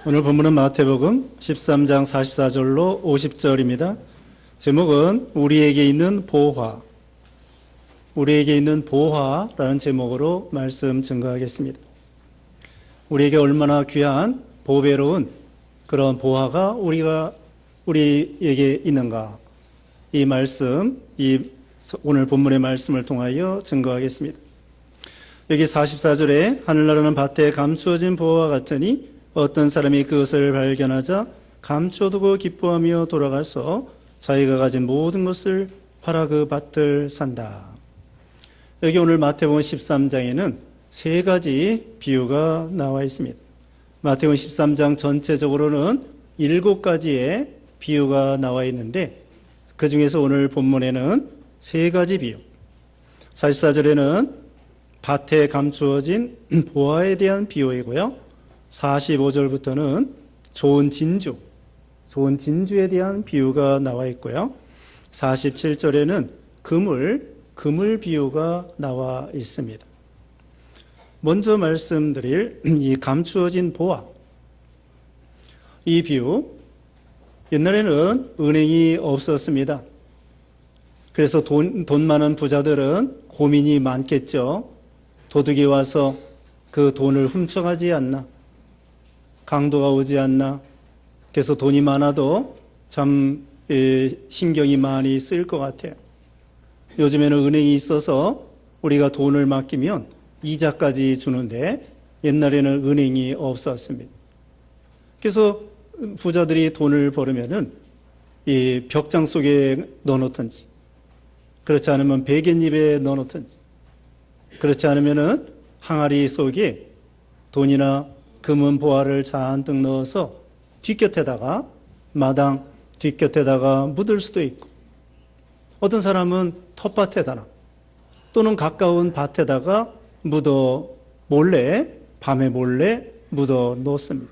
오늘 본문은 마태복음 13장 44절로 50절입니다. 제목은 우리에게 있는 보화, 우리에게 있는 보화라는 제목으로 말씀 증거하겠습니다. 우리에게 얼마나 귀한 보배로운 그런 보화가 우리에게 있는가, 이 말씀, 오늘 본문의 말씀을 통하여 증거하겠습니다. 여기 44절에 하늘나라는 밭에 감추어진 보화와 같으니 어떤 사람이 그것을 발견하자 감춰두고 기뻐하며 돌아가서 자기가 가진 모든 것을 팔아 그 밭을 산다. 여기 오늘 마태복음 13장에는 세 가지 비유가 나와 있습니다. 마태복음 13장 전체적으로는 7가지의 비유가 나와 있는데 그 중에서 오늘 본문에는 세 가지 비유. 44절에는 밭에 감추어진 보화에 대한 비유이고요. 45절부터는 좋은 진주에 대한 비유가 나와 있고요. 47절에는 그물 비유가 나와 있습니다. 먼저 말씀드릴 이 감추어진 보화, 이 비유, 옛날에는 은행이 없었습니다. 그래서 돈 많은 부자들은 고민이 많겠죠. 도둑이 와서 그 돈을 훔쳐가지 않나, 강도가 오지 않나. 그래서 돈이 많아도 참 신경이 많이 쓰일 것 같아요. 요즘에는 은행이 있어서 우리가 돈을 맡기면 이자까지 주는데 옛날에는 은행이 없었습니다. 그래서 부자들이 돈을 벌으면은 이 벽장 속에 넣어놓든지, 그렇지 않으면 베갯잎에 넣어놓든지, 그렇지 않으면은 항아리 속에 돈이나 금은 보화를 잔뜩 넣어서 마당 뒷곁에다가 묻을 수도 있고, 어떤 사람은 텃밭에다가 또는 가까운 밭에다가 밤에 몰래 묻어 놓습니다.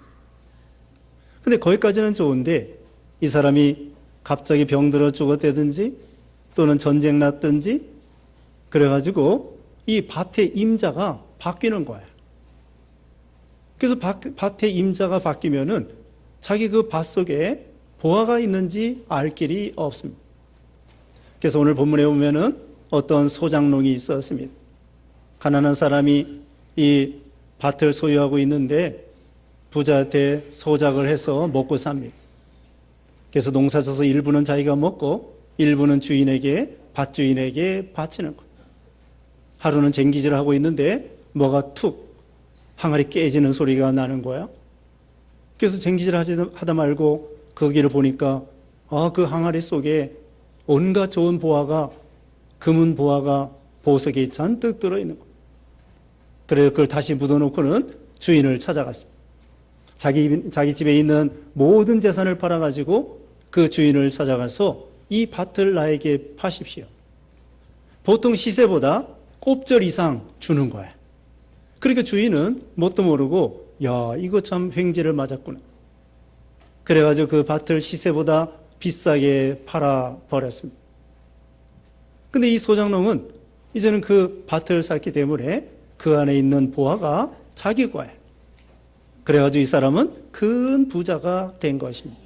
근데 거기까지는 좋은데 이 사람이 갑자기 병들어 죽었다든지 또는 전쟁 났든지 그래가지고 이 밭의 임자가 바뀌는 거예요. 그래서 밭의 임자가 바뀌면은 자기 그 밭 속에 보화가 있는지 알 길이 없습니다. 그래서 오늘 본문에 보면은 어떤 소장농이 있었습니다. 가난한 사람이 이 밭을 소유하고 있는데 부자한테 소작을 해서 먹고 삽니다. 그래서 농사져서 일부는 자기가 먹고 일부는 밭주인에게 바치는 거예요. 하루는 쟁기질을 하고 있는데 뭐가 툭 항아리 깨지는 소리가 나는 거야. 그래서 쟁기질 하다 말고 거기를 보니까 그 항아리 속에 온갖 좋은 보화가, 금은 보화가 보석이 잔뜩 들어있는 거야. 그래서 그걸 다시 묻어놓고는 주인을 찾아갔습니다. 자기 집에 있는 모든 재산을 팔아가지고 그 주인을 찾아가서 이 밭을 나에게 파십시오. 보통 시세보다 곱절 이상 주는 거야. 그러니까 주인은 뭣도 모르고 이거 참 횡재를 맞았구나. 그래가지고 그 밭을 시세보다 비싸게 팔아버렸습니다. 근데 이 소장농은 이제는 그 밭을 샀기 때문에 그 안에 있는 보화가 자기 거예요. 그래가지고 이 사람은 큰 부자가 된 것입니다.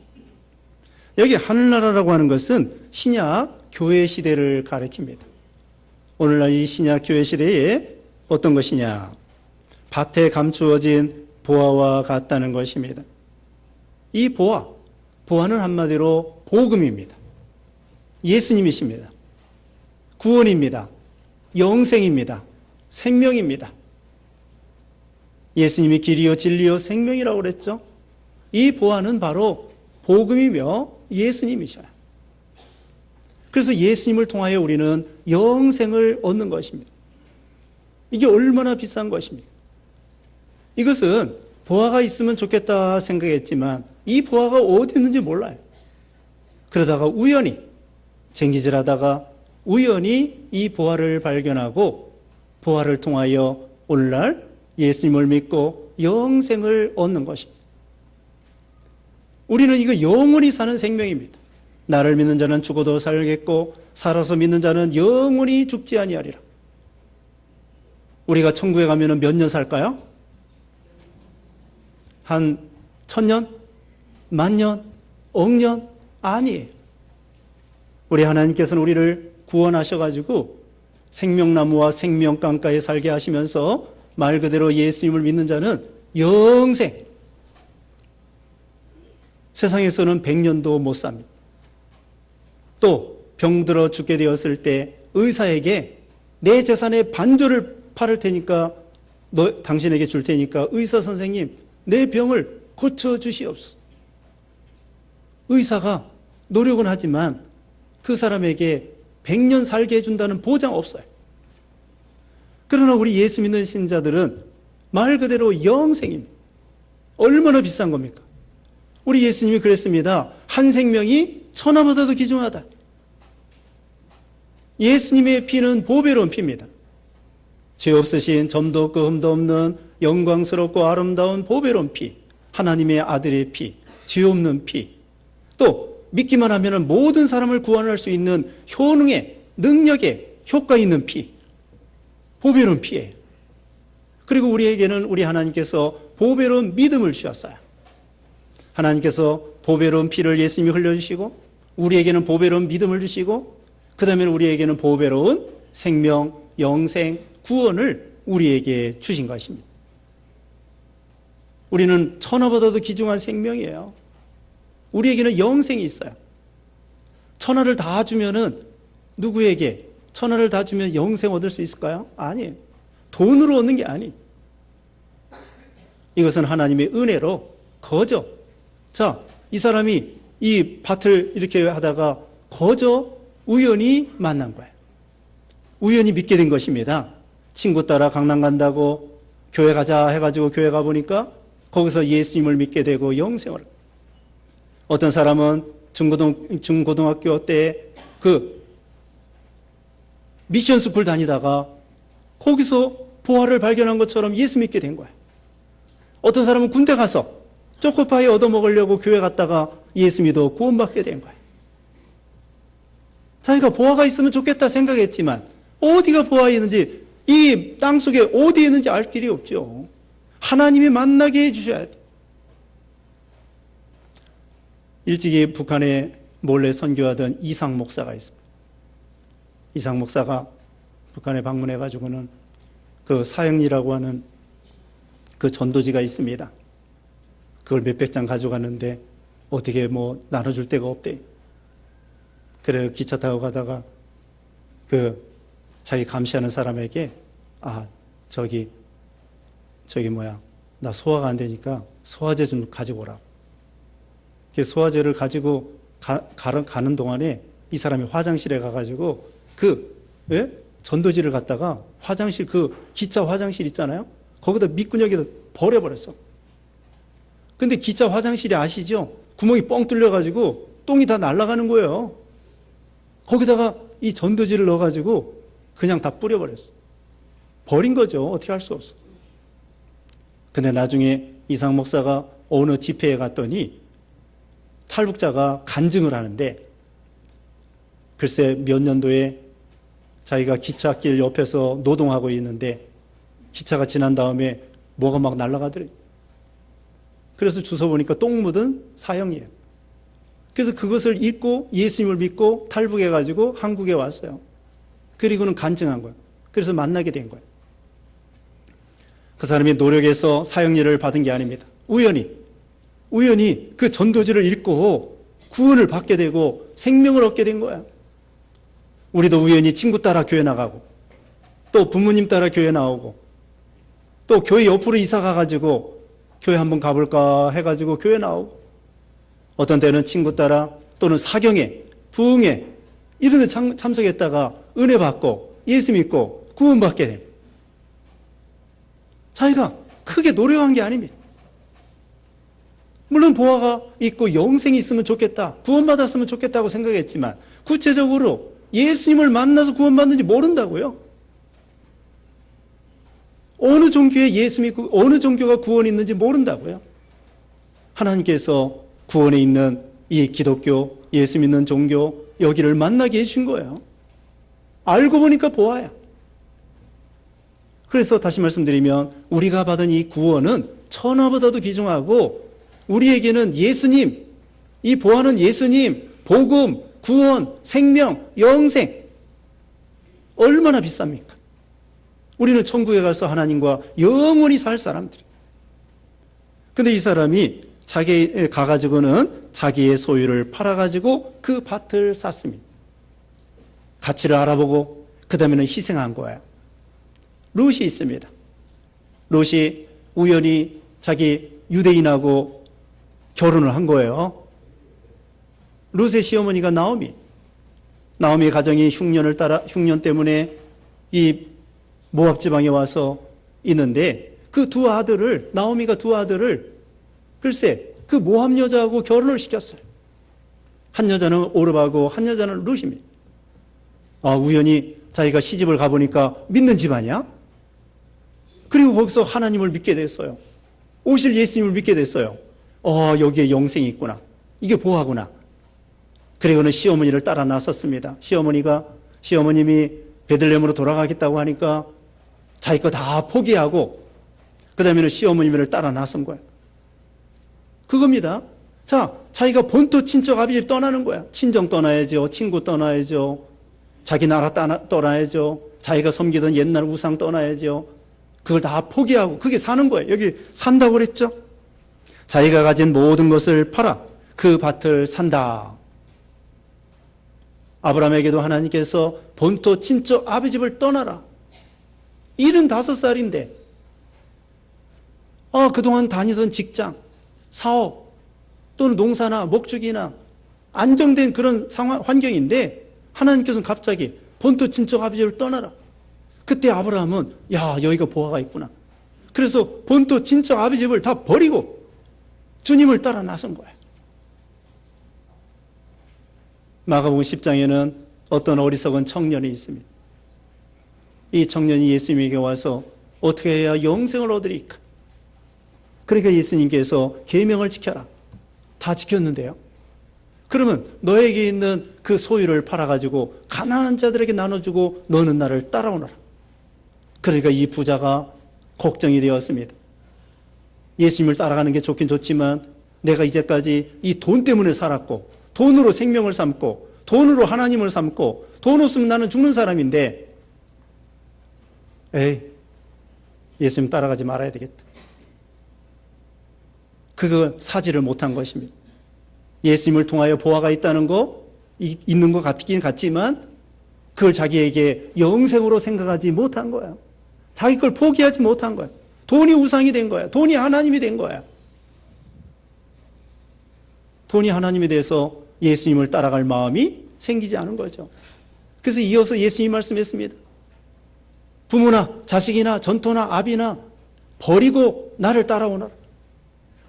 여기 하늘나라라고 하는 것은 신약 교회 시대를 가리킵니다. 오늘날 이 신약 교회 시대에 어떤 것이냐? 밭에 감추어진 보화와 같다는 것입니다. 이 보화는 한마디로 복음입니다. 예수님이십니다. 구원입니다. 영생입니다. 생명입니다. 예수님이 길이요 진리요 생명이라고 그랬죠. 이 보화는 바로 복음이며 예수님이셔요. 그래서 예수님을 통하여 우리는 영생을 얻는 것입니다. 이게 얼마나 비싼 것입니까? 이것은 보화가 있으면 좋겠다 생각했지만 이 보화가 어디 있는지 몰라요. 그러다가 우연히 쟁기질하다가 우연히 이 보화를 발견하고 보화를 통하여 오늘날 예수님을 믿고 영생을 얻는 것입니다. 우리는 이거 영원히 사는 생명입니다. 나를 믿는 자는 죽어도 살겠고 살아서 믿는 자는 영원히 죽지 아니하리라. 우리가 천국에 가면 몇 년 살까요? 한 천년? 만년? 억년? 아니에요. 우리 하나님께서는 우리를 구원하셔가지고 생명나무와 생명강가에 살게 하시면서 말 그대로 예수님을 믿는 자는 영생, 세상에서는 100년도 못 삽니다. 또 병들어 죽게 되었을 때 의사에게 내 재산의 반절을 팔을 테니까 당신에게 줄 테니까 의사 선생님 내 병을 고쳐주시옵소서. 의사가 노력은 하지만 그 사람에게 100년 살게 해준다는 보장 없어요. 그러나 우리 예수 믿는 신자들은 말 그대로 영생입니다. 얼마나 비싼 겁니까? 우리 예수님이 그랬습니다. 한 생명이 천하보다도 귀중하다. 예수님의 피는 보배로운 피입니다. 죄 없으신 점도 없고 흠도 없는 영광스럽고 아름다운 보배로운 피, 하나님의 아들의 피, 죄 없는 피, 또 믿기만 하면 모든 사람을 구원할 수 있는 효능의, 능력의 효과 있는 피, 보배로운 피예요. 그리고 우리에게는 우리 하나님께서 보배로운 믿음을 주셨어요. 하나님께서 보배로운 피를 예수님이 흘려주시고 우리에게는 보배로운 믿음을 주시고 그 다음에 우리에게는 보배로운 생명, 영생, 구원을 우리에게 주신 것입니다. 우리는 천하보다도 귀중한 생명이에요. 우리에게는 영생이 있어요. 천하를 다 주면은 누구에게 천하를 다 주면 영생 얻을 수 있을까요? 아니에요. 돈으로 얻는 게 아니에요. 이것은 하나님의 은혜로 거저. 자, 이 사람이 이 밭을 이렇게 하다가 거저 우연히 만난 거예요. 우연히 믿게 된 것입니다. 친구 따라 강남 간다고 교회 가자 해가지고 교회 가보니까 거기서 예수님을 믿게 되고 영생을. 어떤 사람은 중고등학교 때 그 미션 숲을 다니다가 거기서 보화를 발견한 것처럼 예수 믿게 된 거예요. 어떤 사람은 군대 가서 초코파이 얻어먹으려고 교회 갔다가 예수 믿어 구원받게 된 거예요. 자기가 보화가 있으면 좋겠다 생각했지만 어디가 보화 있는지, 이 땅속에 어디 있는지 알 길이 없죠. 하나님이 만나게 해주셔야 돼요. 일찍이 북한에 몰래 선교하던 이상 목사가 있습니다. 이상 목사가 북한에 방문해가지고는 그 사형리라고 하는 그 전도지가 있습니다. 그걸 몇백 장 가져갔는데 어떻게 뭐 나눠줄 데가 없대. 그래 기차 타고 가다가 그 자기 감시하는 사람에게 나 소화가 안 되니까 소화제 좀 가지고 오라고. 그 소화제를 가지고 가는 동안에 이 사람이 화장실에 가가지고 전도지를 갖다가 화장실, 그 기차 화장실 있잖아요. 거기다 밑구녕에다 버려버렸어. 근데 기차 화장실이 아시죠? 구멍이 뻥 뚫려가지고 똥이 다 날아가는 거예요. 거기다가 이 전도지를 넣어가지고 그냥 다 뿌려버렸어. 버린 거죠. 어떻게 할 수 없어. 근데 나중에 이상 목사가 어느 집회에 갔더니 탈북자가 간증을 하는데, 글쎄 몇 년도에 자기가 기차길 옆에서 노동하고 있는데 기차가 지난 다음에 뭐가 막 날아가더래. 그래서 주워 보니까 똥 묻은 사형이에요. 그래서 그것을 읽고 예수님을 믿고 탈북해가지고 한국에 왔어요. 그리고는 간증한 거예요. 그래서 만나게 된 거예요. 그 사람이 노력해서 사형리를 받은 게 아닙니다. 우연히 그 전도지를 읽고 구원을 받게 되고 생명을 얻게 된 거야. 우리도 우연히 친구 따라 교회 나가고 또 부모님 따라 교회 나오고 또 교회 옆으로 이사 가가지고 교회 한번 가볼까 해가지고 교회 나오고, 어떤 때는 친구 따라 또는 사경회, 부흥회 이런 데 참석했다가 은혜 받고 예수 믿고 구원받게 됩니다. 자기가 크게 노력한 게 아닙니다. 물론 보화가 있고 영생이 있으면 좋겠다, 구원받았으면 좋겠다고 생각했지만 구체적으로 예수님을 만나서 구원받는지 모른다고요. 어느 종교에 예수 믿고 어느 종교가 구원이 있는지 모른다고요. 하나님께서 구원에 있는 이 기독교, 예수 믿는 종교, 여기를 만나게 해준 거예요. 알고 보니까 보아야. 그래서 다시 말씀드리면 우리가 받은 이 구원은 천하보다도 귀중하고 우리에게는 예수님, 이 보화는 예수님, 복음, 구원, 생명, 영생, 얼마나 비쌉니까? 우리는 천국에 가서 하나님과 영원히 살 사람들이. 근데 이 사람이 자기 가가지고는 자기의 소유를 팔아가지고 그 밭을 샀습니다. 가치를 알아보고 그 다음에는 희생한 거예요. 롯이 있습니다. 롯이 우연히 자기 유대인하고 결혼을 한 거예요. 롯의 시어머니가 나오미의 가정이 흉년 때문에 이 모압 지방에 와서 있는데 그 나오미가 두 아들을 글쎄 그 모압 여자하고 결혼을 시켰어요. 한 여자는 오르바고 한 여자는 룻입니다. 우연히 자기가 시집을 가보니까 믿는 집안이야. 그리고 거기서 하나님을 믿게 됐어요. 오실 예수님을 믿게 됐어요. 여기에 영생이 있구나. 이게 보화구나. 그리고는 시어머니를 따라 나섰습니다. 시어머님이 베들레헴으로 돌아가겠다고 하니까 자기 거 다 포기하고 그 다음에는 시어머님을 따라 나선 거예요. 그겁니다. 자, 자기가 본토 친척 아비집 떠나는 거야. 친정 떠나야죠. 친구 떠나야죠. 자기 나라 떠나야죠. 자기가 섬기던 옛날 우상 떠나야죠. 그걸 다 포기하고 그게 사는 거예요. 여기 산다고 그랬죠. 자기가 가진 모든 것을 팔아 그 밭을 산다. 아브라함에게도 하나님께서 본토 친척 아비집을 떠나라. 75살인데 그동안 다니던 직장, 사업 또는 농사나 목축이나 안정된 그런 상황, 환경인데 하나님께서는 갑자기 본토 친척 아비집을 떠나라. 그때 아브라함은 여기가 보화가 있구나. 그래서 본토 친척 아비집을 다 버리고 주님을 따라 나선 거예요. 마가복음 10장에는 어떤 어리석은 청년이 있습니다. 이 청년이 예수님에게 와서 어떻게 해야 영생을 얻으리까? 그러니까 예수님께서 계명을 지켜라. 다 지켰는데요. 그러면 너에게 있는 그 소유를 팔아가지고 가난한 자들에게 나눠주고 너는 나를 따라오너라. 그러니까 이 부자가 걱정이 되었습니다. 예수님을 따라가는 게 좋긴 좋지만 내가 이제까지 이 돈 때문에 살았고 돈으로 생명을 삼고 돈으로 하나님을 삼고 돈 없으면 나는 죽는 사람인데 예수님 따라가지 말아야 되겠다. 그거 사지를 못한 것입니다. 예수님을 통하여 보화가 있다는 거 있는 것 같긴 같지만 그걸 자기에게 영생으로 생각하지 못한 거예요. 자기 걸 포기하지 못한 거예요. 돈이 우상이 된 거예요. 돈이 하나님이 된 거예요. 돈이 하나님에 대해서 예수님을 따라갈 마음이 생기지 않은 거죠. 그래서 이어서 예수님이 말씀했습니다. 부모나 자식이나 전토나 아비나 버리고 나를 따라오너라.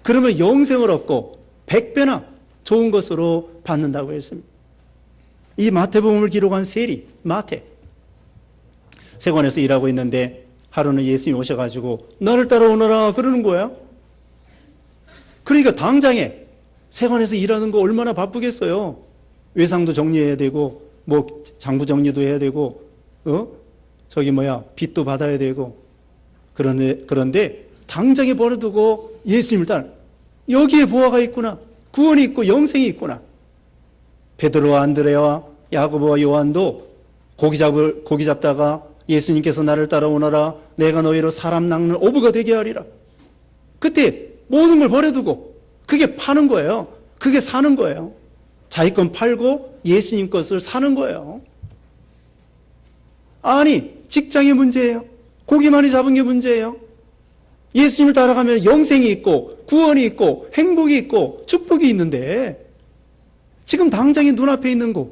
그러면 영생을 얻고 100배나 좋은 것으로 받는다고 했습니다. 이 마태복음을 기록한 세리 마태, 세관에서 일하고 있는데 하루는 예수님이 오셔가지고 나를 따라오너라 그러는 거예요. 그러니까 당장에 세관에서 일하는 거 얼마나 바쁘겠어요. 외상도 정리해야 되고 장부 정리도 해야 되고 빚도 받아야 되고 그런데 당장에 버려두고 예수님을 따라 여기에 보화가 있구나. 구원이 있고 영생이 있구나. 베드로와 안드레와 야고보와 요한도 고기 잡다가 예수님께서 나를 따라오너라. 내가 너희로 사람 낚는 어부가 되게 하리라. 그때 모든 걸 버려두고 그게 파는 거예요. 그게 사는 거예요. 자기 건 팔고 예수님 것을 사는 거예요. 아니, 직장이 문제예요. 고기 많이 잡은 게 문제예요. 예수님을 따라가면 영생이 있고 구원이 있고 행복이 있고 축복이 있는데 지금 당장에 눈앞에 있는 거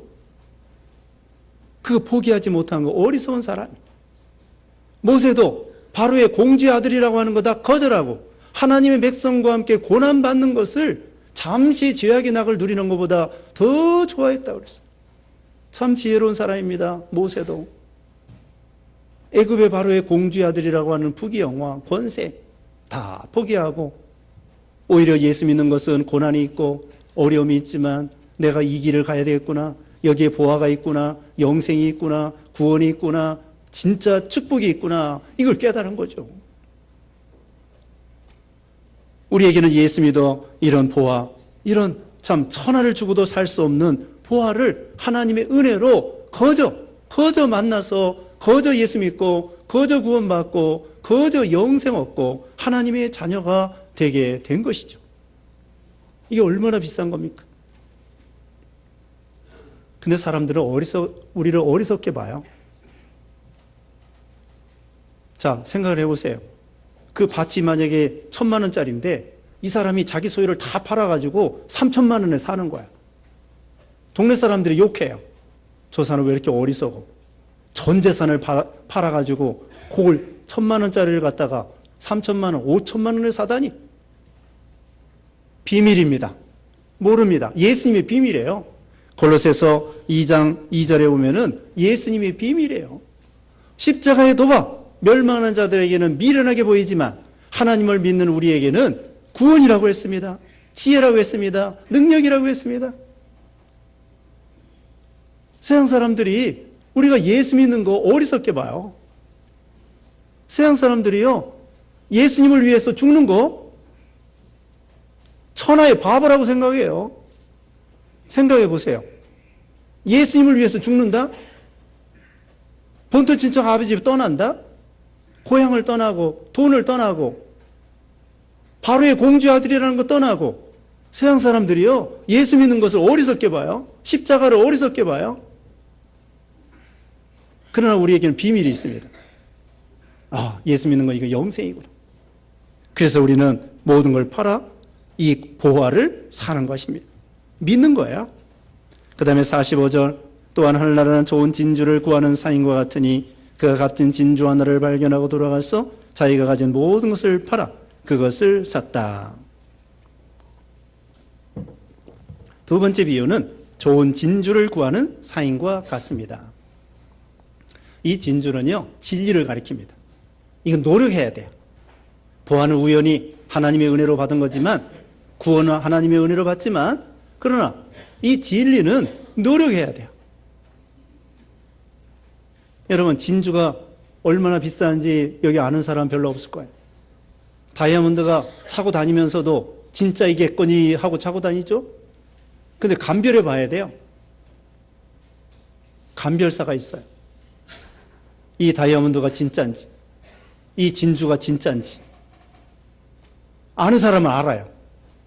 그거 포기하지 못한 거 어리석은 사람. 모세도 바로의 공주의 아들이라고 하는 거 다 거절하고 하나님의 백성과 함께 고난받는 것을 잠시 죄악의 낙을 누리는 것보다 더 좋아했다고 그랬어요. 참 지혜로운 사람입니다. 모세도. 애굽의 바로의 공주의 아들이라고 하는 부귀영화, 권세 다 포기하고 오히려 예수 믿는 것은 고난이 있고 어려움이 있지만 내가 이 길을 가야 되겠구나. 여기에 보화가 있구나. 영생이 있구나. 구원이 있구나. 진짜 축복이 있구나. 이걸 깨달은 거죠. 우리에게는 예수 믿어 이런 보화, 이런 참 천하를 주고도 살 수 없는 보화를 하나님의 은혜로 거저 만나서 거저 예수 믿고 거저 구원받고 거저 영생 얻고 하나님의 자녀가 되게 된 것이죠. 이게 얼마나 비싼 겁니까? 근데 사람들은 우리를 어리석게 봐요. 자, 생각을 해보세요. 그 밭이 만약에 1,000만 원짜리인데 이 사람이 자기 소유를 다 팔아가지고 3,000만 원에 사는 거야. 동네 사람들이 욕해요. 저 사람 왜 이렇게 어리석어? 전 재산을 팔아가지고 그걸 1,000만 원짜리를 갖다가 3,000만 원, 5,000만 원에 사다니? 비밀입니다. 모릅니다. 예수님의 비밀이에요. 골로새서 2장 2절에 보면은 예수님의 비밀이에요. 십자가의 도가 멸망하는 자들에게는 미련하게 보이지만 하나님을 믿는 우리에게는 구원이라고 했습니다. 지혜라고 했습니다. 능력이라고 했습니다. 세상 사람들이 우리가 예수 믿는 거 어리석게 봐요. 세상 사람들이요, 예수님을 위해서 죽는 거 천하의 바보라고 생각해요. 생각해 보세요. 예수님을 위해서 죽는다? 본토 친척 아버지 집 떠난다? 고향을 떠나고 돈을 떠나고 바로의 공주 아들이라는 거 떠나고 세상 사람들이요, 예수 믿는 것을 어리석게 봐요. 십자가를 어리석게 봐요. 그러나 우리에게는 비밀이 있습니다. 아, 예수 믿는 거 이거 영생이구나. 그래서 우리는 모든 걸 팔아 이 보화를 사는 것입니다. 믿는 거예요. 그 다음에 45절, 또한 하늘나라는 좋은 진주를 구하는 사인과 같으니 그가 값진 진주 하나를 발견하고 돌아가서 자기가 가진 모든 것을 팔아 그것을 샀다. 두 번째 비유는 좋은 진주를 구하는 사인과 같습니다. 이 진주는요, 진리를 가리킵니다. 이건 노력해야 돼요. 보화는 우연히 하나님의 은혜로 받은 거지만, 구원은 하나님의 은혜로 받지만, 그러나 이 진리는 노력해야 돼요. 여러분, 진주가 얼마나 비싼지 여기 아는 사람 별로 없을 거예요. 다이아몬드가 차고 다니면서도 진짜 이겠거니 하고 차고 다니죠? 근데 감별해 봐야 돼요. 감별사가 있어요. 이 다이아몬드가 진짜인지, 이 진주가 진짜인지 아는 사람은 알아요.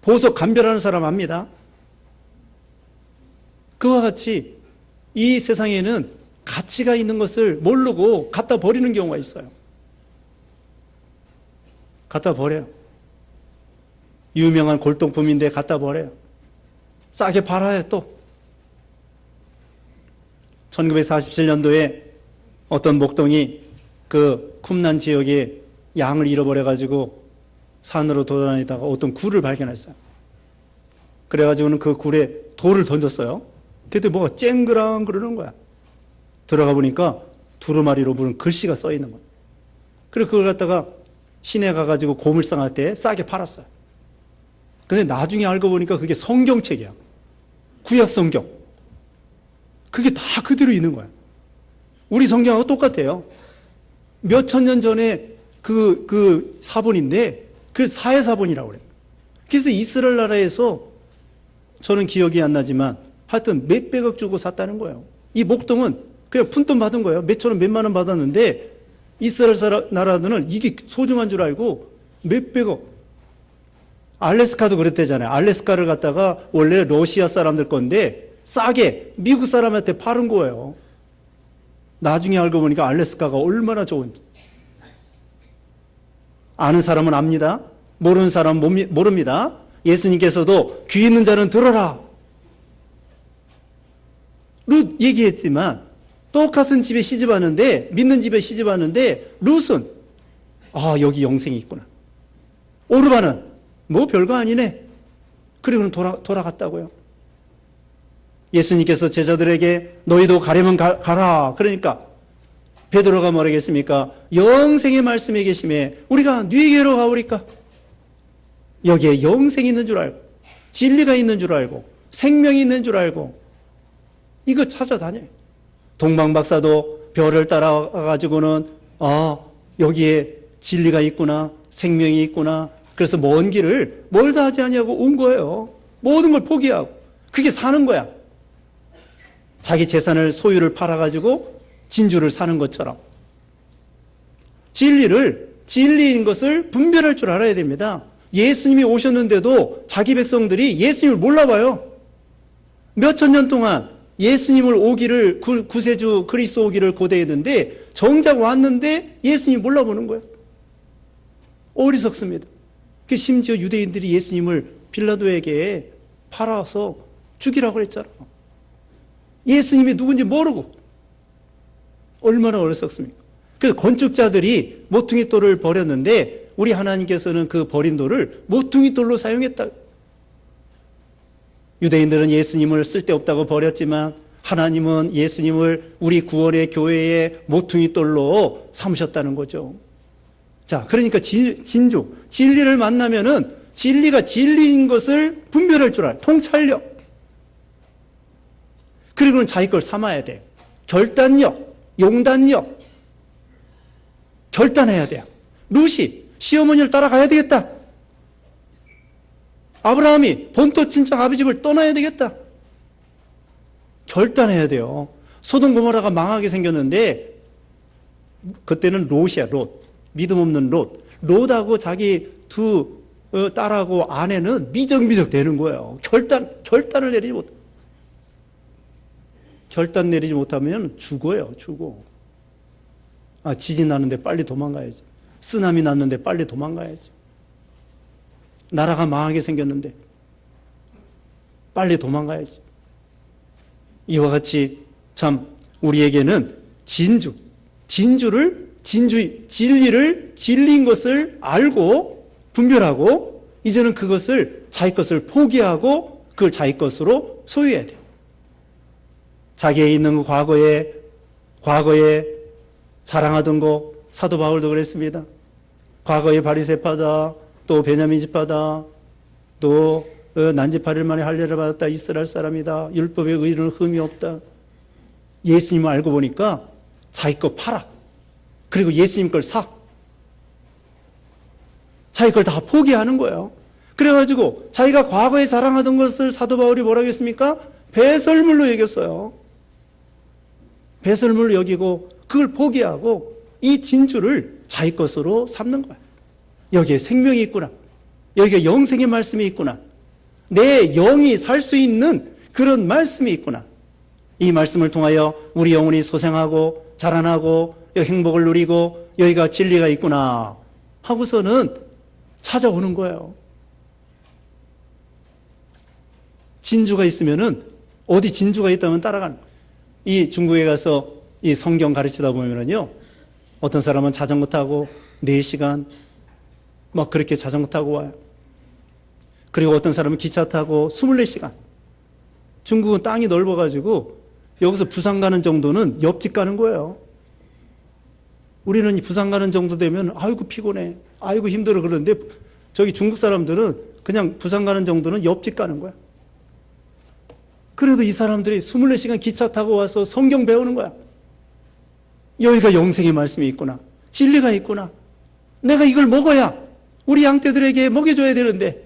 보석 감별하는 사람 압니다. 그와 같이 이 세상에는 가치가 있는 것을 모르고 갖다 버리는 경우가 있어요. 갖다 버려요. 유명한 골동품인데 갖다 버려요. 싸게 팔아요. 또 1947년도에 어떤 목동이 그 쿰난 지역에 양을 잃어버려가지고 산으로 돌아다니다가 어떤 굴을 발견했어요. 그래가지고는 그 굴에 돌을 던졌어요. 그때 뭐가 쨍그랑 그러는 거야. 들어가 보니까 두루마리로 무슨 글씨가 써 있는 거야. 그래서 그걸 갖다가 시내 가가지고 고물상한테 싸게 팔았어요. 근데 나중에 알고 보니까 그게 성경책이야. 구약 성경. 그게 다 그대로 있는 거야. 우리 성경하고 똑같아요. 몇 천 년 전에 그 사본인데, 그 사해사본이라고 그래요. 그래서 이스라엘 나라에서 저는 기억이 안 나지만 하여튼 몇백억 주고 샀다는 거예요. 이 목동은 그냥 푼돈 받은 거예요. 몇천 원, 몇만 원 받았는데 이스라엘 나라는 이게 소중한 줄 알고 몇백억. 알래스카도 그랬대잖아요. 알래스카를 갖다가 원래 러시아 사람들 건데 싸게 미국 사람한테 파는 거예요. 나중에 알고 보니까 알래스카가 얼마나 좋은지. 아는 사람은 압니다. 모르는 사람은 모릅니다. 예수님께서도 귀 있는 자는 들어라. 룻 얘기했지만 똑같은 집에 시집왔는데, 믿는 집에 시집왔는데 룻은 아, 여기 영생이 있구나. 오르바는 뭐 별거 아니네. 그리고는 돌아갔다고요. 예수님께서 제자들에게 너희도 가려면 가라. 그러니까 베드로가 뭐라겠습니까? 영생의 말씀에 계심에 우리가 네게로 가오리까? 여기에 영생이 있는 줄 알고, 진리가 있는 줄 알고, 생명이 있는 줄 알고 이거 찾아다녀요. 동방박사도 별을 따라가지고는 아, 여기에 진리가 있구나, 생명이 있구나, 그래서 먼 길을 멀다 하지 아니하고 온 거예요. 모든 걸 포기하고. 그게 사는 거야. 자기 재산을 소유를 팔아가지고 진주를 사는 것처럼. 진리인 것을 분별할 줄 알아야 됩니다. 예수님이 오셨는데도 자기 백성들이 예수님을 몰라봐요. 몇천 년 동안 예수님을 오기를, 구세주 그리스도 오기를 고대했는데 정작 왔는데 예수님 몰라보는 거예요. 어리석습니다. 심지어 유대인들이 예수님을 빌라도에게 팔아서 죽이라고 했잖아요. 예수님이 누군지 모르고. 얼마나 어리석습니까? 그 건축자들이 모퉁이 돌을 버렸는데 우리 하나님께서는 그 버린 돌을 모퉁이 돌로 사용했다. 유대인들은 예수님을 쓸데없다고 버렸지만 하나님은 예수님을 우리 구원의 교회의 모퉁이 돌로 삼으셨다는 거죠. 자, 그러니까 진주, 진리를 만나면은 진리가 진리인 것을 분별할 줄 알아요. 통찰력. 그리고는 자기 걸 삼아야 돼요. 결단력, 용단력. 결단해야 돼요. 룻이 시어머니를 따라가야 되겠다. 아브라함이 본토 친척 아비 집을 떠나야 되겠다. 결단해야 돼요. 소돔 고모라가 망하게 생겼는데 그때는 롯이야, 롯. 믿음 없는 롯. 롯하고 자기 두 딸하고 아내는 미적미적 되는 거예요. 결단을 내리지 못. 결단 내리지 못하면 죽어요, 죽어. 지진 났는데 빨리 도망가야지. 쓰나미 났는데 빨리 도망가야지. 나라가 망하게 생겼는데 빨리 도망가야지. 이와 같이 참 우리에게는 진리를 진리인 것을 알고 분별하고 이제는 그것을 자기 것을 포기하고 그걸 자기 것으로 소유해야 돼요. 자기에 있는 과거에 사랑하던 거 사도 바울도 그랬습니다. 과거에 바리새파다, 또 베냐민 지파다, 또 난지 8일 만에 할례를 받았다, 이스라엘 사람이다, 율법의 의는 흠이 없다. 예수님을 알고 보니까 자기 거 팔아. 그리고 예수님 걸 사. 자기 걸 다 포기하는 거예요. 그래가지고 자기가 과거에 자랑하던 것을 사도 바울이 뭐라고 했습니까? 배설물로 여겼어요. 배설물로 여기고 그걸 포기하고 이 진주를 자기 것으로 삼는 거예요. 여기에 생명이 있구나. 여기에 영생의 말씀이 있구나. 내 영이 살 수 있는 그런 말씀이 있구나. 이 말씀을 통하여 우리 영혼이 소생하고 자라나고 행복을 누리고 여기가 진리가 있구나 하고서는 찾아오는 거예요. 진주가 있으면은 어디 진주가 있다면 따라가는 거예요. 이 중국에 가서 이 성경 가르치다 보면은요, 어떤 사람은 자전거 타고 4시간 막 그렇게 자전거 타고 와요. 그리고 어떤 사람은 기차 타고 24시간. 중국은 땅이 넓어가지고 여기서 부산 가는 정도는 옆집 가는 거예요. 우리는 부산 가는 정도 되면 아이고 피곤해, 아이고 힘들어 그러는데 저기 중국 사람들은 그냥 부산 가는 정도는 옆집 가는 거야. 그래도 이 사람들이 24시간 기차 타고 와서 성경 배우는 거야. 여기가 영생의 말씀이 있구나. 진리가 있구나. 내가 이걸 먹어야 우리 양떼들에게 먹여줘야 되는데,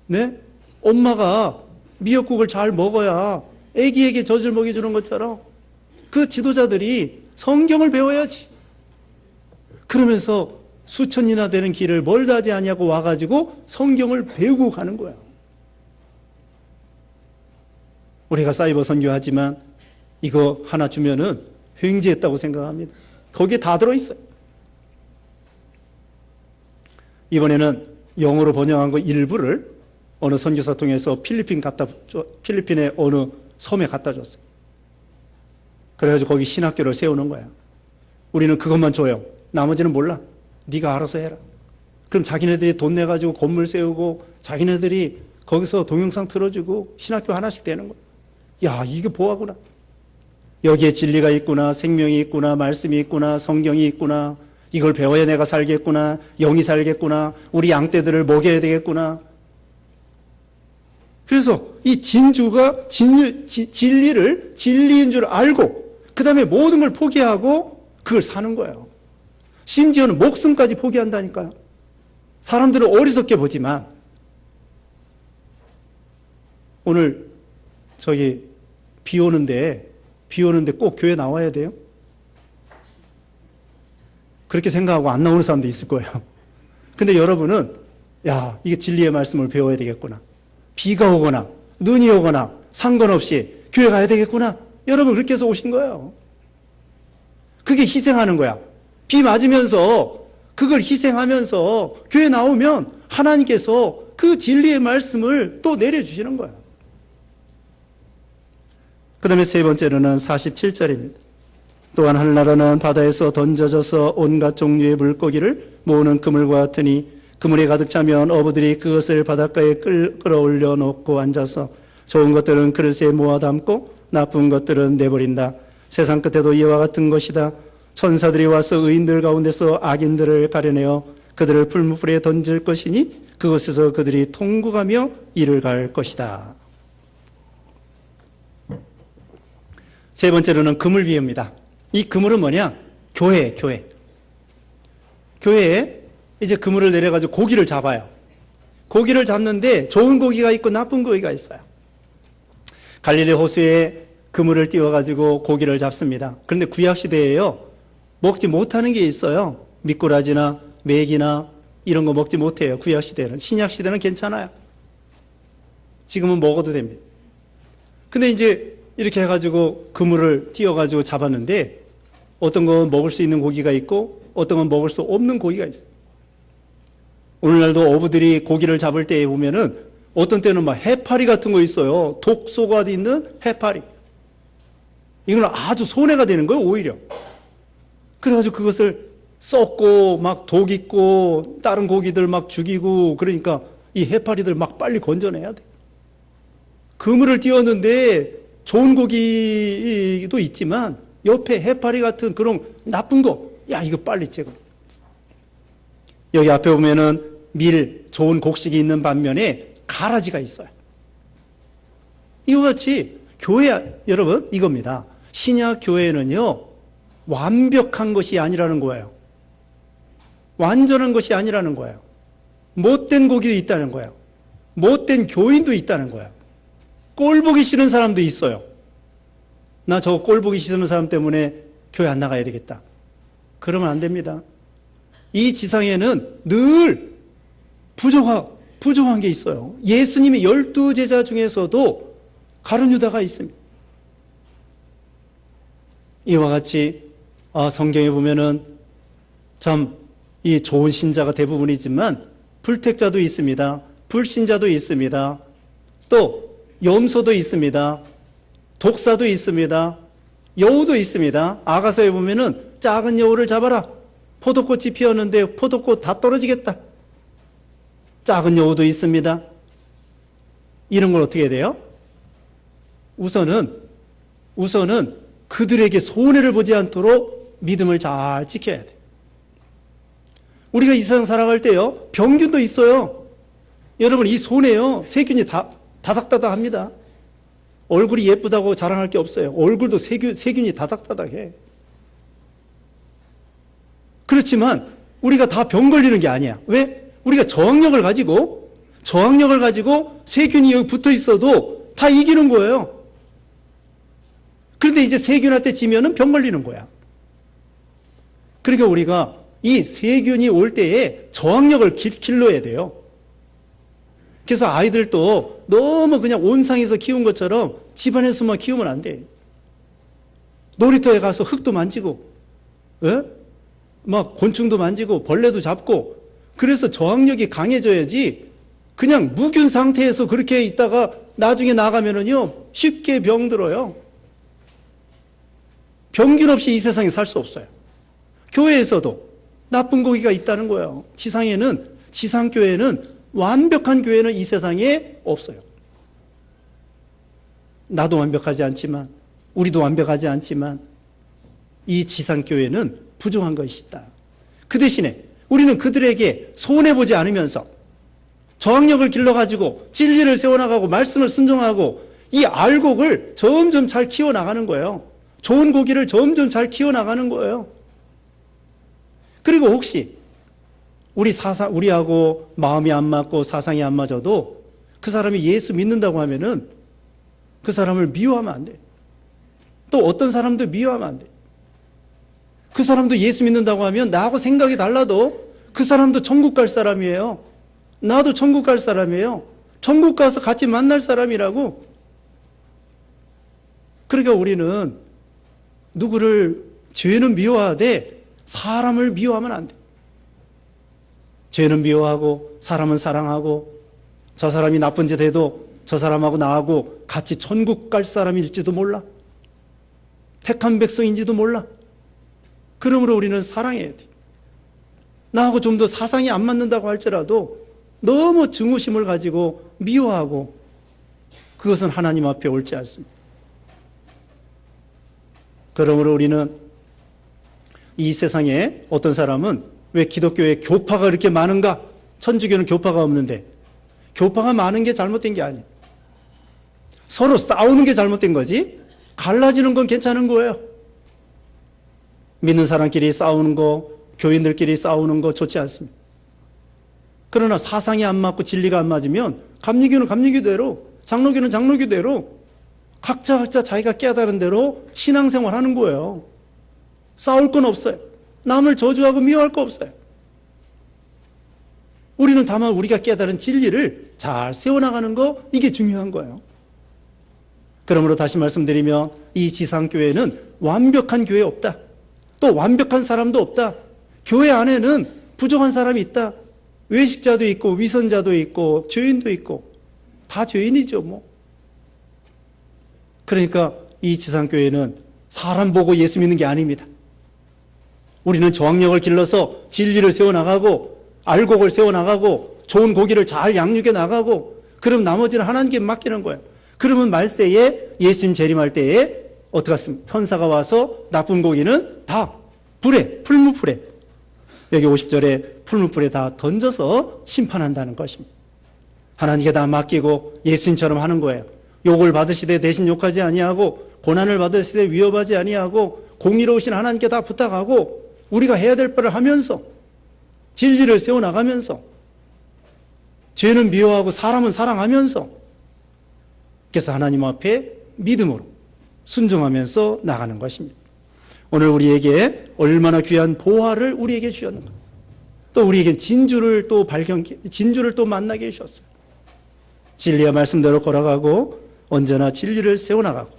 네? 엄마가 미역국을 잘 먹어야 애기에게 젖을 먹여주는 것처럼 그 지도자들이 성경을 배워야지. 그러면서 수천이나 되는 길을 멀다 하지 아니하고 와가지고 성경을 배우고 가는 거야. 우리가 사이버 선교하지만 이거 하나 주면은 횡재했다고 생각합니다. 거기에 다 들어있어요. 이번에는 영어로 번역한 거 일부를 어느 선교사 통해서 필리핀의 어느 섬에 갖다 줬어요. 그래가지고 거기 신학교를 세우는 거야. 우리는 그것만 줘요. 나머지는 몰라. 네가 알아서 해라. 그럼 자기네들이 돈 내가지고 건물 세우고 자기네들이 거기서 동영상 틀어주고 신학교 하나씩 되는 거야. 야, 이게 보아구나. 여기에 진리가 있구나, 생명이 있구나, 말씀이 있구나, 성경이 있구나. 이걸 배워야 내가 살겠구나, 영이 살겠구나, 우리 양떼들을 먹여야 되겠구나. 그래서 이 진주가 진리를 진리인 줄 알고 그 다음에 모든 걸 포기하고 그걸 사는 거예요. 심지어는 목숨까지 포기한다니까요. 사람들은 어리석게 보지만 오늘 비 오는데 꼭 교회 나와야 돼요? 그렇게 생각하고 안 나오는 사람도 있을 거예요. 근데 여러분은 이게 진리의 말씀을 배워야 되겠구나. 비가 오거나 눈이 오거나 상관없이 교회 가야 되겠구나. 여러분 그렇게 해서 오신 거예요. 그게 희생하는 거야. 비 맞으면서 그걸 희생하면서 교회 나오면 하나님께서 그 진리의 말씀을 또 내려주시는 거야. 그 다음에 세 번째로는 47절입니다. 또한 하늘나라는 바다에서 던져져서 온갖 종류의 물고기를 모으는 그물과 같으니 그물에 가득 차면 어부들이 그것을 바닷가에 끌어올려 놓고 앉아서 좋은 것들은 그릇에 모아 담고 나쁜 것들은 내버린다. 세상 끝에도 이와 같은 것이다. 천사들이 와서 의인들 가운데서 악인들을 가려내어 그들을 풀무불에 던질 것이니 그곳에서 그들이 통곡하며 이를 갈 것이다. 세 번째로는 그물 비유입니다. 이 그물은 뭐냐? 교회. 교회에 이제 그물을 내려가지고 고기를 잡아요. 고기를 잡는데 좋은 고기가 있고 나쁜 고기가 있어요. 갈릴리 호수에 그물을 띄워가지고 고기를 잡습니다. 그런데 구약시대에요, 먹지 못하는 게 있어요. 미꾸라지나 메기나 이런 거 먹지 못해요. 구약시대는. 신약시대는 괜찮아요. 지금은 먹어도 됩니다. 근데 이제 이렇게 해가지고 그물을 띄워가지고 잡았는데 어떤 건 먹을 수 있는 고기가 있고 어떤 건 먹을 수 없는 고기가 있어요. 오늘날도 어부들이 고기를 잡을 때에 보면은 어떤 때는 막 해파리 같은 거 있어요. 독소가 있는 해파리. 이건 아주 손해가 되는 거예요, 오히려. 그래가지고 그것을 썩고 막 독 있고 다른 고기들 막 죽이고 그러니까 이 해파리들 막 빨리 건져내야 돼. 그물을 띄웠는데 좋은 고기도 있지만 옆에 해파리 같은 그런 나쁜 거, 이거 빨리 제거. 여기 앞에 보면은 좋은 곡식이 있는 반면에 가라지가 있어요. 이와 같이 교회, 여러분, 이겁니다. 신약 교회는요, 완벽한 것이 아니라는 거예요. 완전한 것이 아니라는 거예요. 못된 고기도 있다는 거예요. 못된 교인도 있다는 거예요. 꼴 보기 싫은 사람도 있어요. 나 저 꼴 보기 싫은 사람 때문에 교회 안 나가야 되겠다. 그러면 안 됩니다. 이 지상에는 늘 부족한 게 있어요. 예수님의 12제자 중에서도 가룟 유다가 있습니다. 이와 같이 성경에 보면은 참 이 좋은 신자가 대부분이지만 불택자도 있습니다. 불신자도 있습니다. 또 염소도 있습니다. 독사도 있습니다. 여우도 있습니다. 아가서에 보면은 작은 여우를 잡아라. 포도꽃이 피었는데 포도꽃 다 떨어지겠다. 작은 여우도 있습니다. 이런 걸 어떻게 해야 돼요? 우선은 그들에게 손해를 보지 않도록 믿음을 잘 지켜야 돼. 우리가 이 세상 살아갈 때요, 병균도 있어요. 여러분, 이 손에요, 세균이 다닥다닥합니다. 얼굴이 예쁘다고 자랑할 게 없어요. 얼굴도 세균이 다닥다닥해. 그렇지만 우리가 다 병 걸리는 게 아니야. 왜? 우리가 저항력을 가지고 세균이 여기 붙어 있어도 다 이기는 거예요. 그런데 이제 세균한테 지면은 병 걸리는 거야. 그러니까 우리가 이 세균이 올 때에 저항력을 길러야 돼요. 그래서 아이들도 너무 그냥 온상에서 키운 것처럼 집안에서만 키우면 안 돼. 놀이터에 가서 흙도 만지고, 막 곤충도 만지고, 벌레도 잡고, 그래서 저항력이 강해져야지 그냥 무균 상태에서 그렇게 있다가 나중에 나가면은요, 쉽게 병들어요. 병균 없이 이 세상에 살 수 없어요. 교회에서도 나쁜 고기가 있다는 거예요. 지상교회는 완벽한 교회는 이 세상에 없어요. 나도 완벽하지 않지만, 우리도 완벽하지 않지만, 이 지상교회는 부족한 것이 있다. 그 대신에 우리는 그들에게 손해보지 않으면서 저항력을 길러가지고 진리를 세워나가고 말씀을 순종하고 이 알곡을 점점 잘 키워나가는 거예요. 좋은 고기를 점점 잘 키워나가는 거예요. 그리고 혹시 우리하고 마음이 안 맞고 사상이 안 맞아도 그 사람이 예수 믿는다고 하면은 그 사람을 미워하면 안 돼. 또 어떤 사람도 미워하면 안 돼. 그 사람도 예수 믿는다고 하면 나하고 생각이 달라도 그 사람도 천국 갈 사람이에요. 나도 천국 갈 사람이에요. 천국 가서 같이 만날 사람이라고. 그러니까 우리는 누구를 죄는 미워하되 사람을 미워하면 안 돼. 죄는 미워하고 사람은 사랑하고 저 사람이 나쁜 짓 해도 저 사람하고 나하고 같이 천국 갈 사람일지도 몰라. 택한 백성인지도 몰라. 그러므로 우리는 사랑해야 돼. 나하고 좀 더 사상이 안 맞는다고 할지라도 너무 증오심을 가지고 미워하고 그것은 하나님 앞에 옳지 않습니다. 그러므로 우리는 이 세상에 어떤 사람은 왜 기독교에 교파가 이렇게 많은가? 천주교는 교파가 없는데 교파가 많은 게 잘못된 게 아니에요. 서로 싸우는 게 잘못된 거지 갈라지는 건 괜찮은 거예요. 믿는 사람끼리 싸우는 거, 교인들끼리 싸우는 거 좋지 않습니다. 그러나 사상이 안 맞고 진리가 안 맞으면 감리교는 감리교대로, 장로교는 장로교대로 각자 자기가 깨달은 대로 신앙생활 하는 거예요. 싸울 건 없어요. 남을 저주하고 미워할 거 없어요. 우리는 다만 우리가 깨달은 진리를 잘 세워나가는 거, 이게 중요한 거예요. 그러므로 다시 말씀드리면 이 지상교회는 완벽한 교회 없다. 또 완벽한 사람도 없다. 교회 안에는 부족한 사람이 있다. 외식자도 있고 위선자도 있고 죄인도 있고 다 죄인이죠 뭐. 그러니까 이 지상교회는 사람 보고 예수 믿는 게 아닙니다. 우리는 저항력을 길러서 진리를 세워나가고 알곡을 세워나가고 좋은 고기를 잘 양육해 나가고 그럼 나머지는 하나님께 맡기는 거예요. 그러면 말세에 예수님 재림할 때에 어떻게 하습니까? 천사가 와서 나쁜 고기는 다 불에, 풀무불에, 여기 50절에 풀무불에 다 던져서 심판한다는 것입니다. 하나님께 다 맡기고 예수님처럼 하는 거예요. 욕을 받으시되 대신 욕하지 아니하고 고난을 받으시되 위협하지 아니하고 공의로우신 하나님께 다 부탁하고 우리가 해야 될 바를 하면서 진리를 세워나가면서 죄는 미워하고 사람은 사랑하면서 그래서 하나님 앞에 믿음으로 순종하면서 나가는 것입니다. 오늘 우리에게 얼마나 귀한 보화를 우리에게 주셨는가. 또 우리에게 진주를 또 만나게 해주셨어요. 진리의 말씀대로 걸어가고 언제나 진리를 세워나가고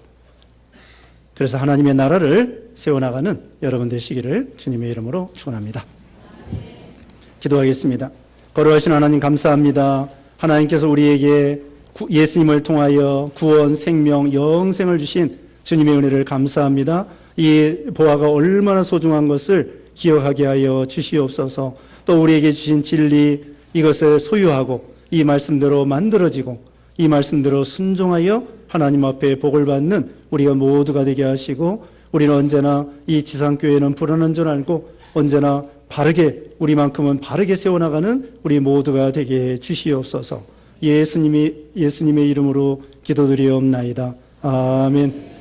그래서 하나님의 나라를 세워나가는 여러분 되시기를 주님의 이름으로 축원합니다. 기도하겠습니다. 거룩하신 하나님 감사합니다. 하나님께서 우리에게 예수님을 통하여 구원, 생명, 영생을 주신 주님의 은혜를 감사합니다. 이 보화가 얼마나 소중한 것을 기억하게 하여 주시옵소서. 또 우리에게 주신 진리 이것을 소유하고 이 말씀대로 만들어지고 이 말씀대로 순종하여 하나님 앞에 복을 받는 우리가 모두가 되게 하시고 우리는 언제나 이 지상교회는 불안한 줄 알고 언제나 바르게 우리만큼은 바르게 세워나가는 우리 모두가 되게 주시옵소서. 예수님의 이름으로 기도드리옵나이다. 아멘.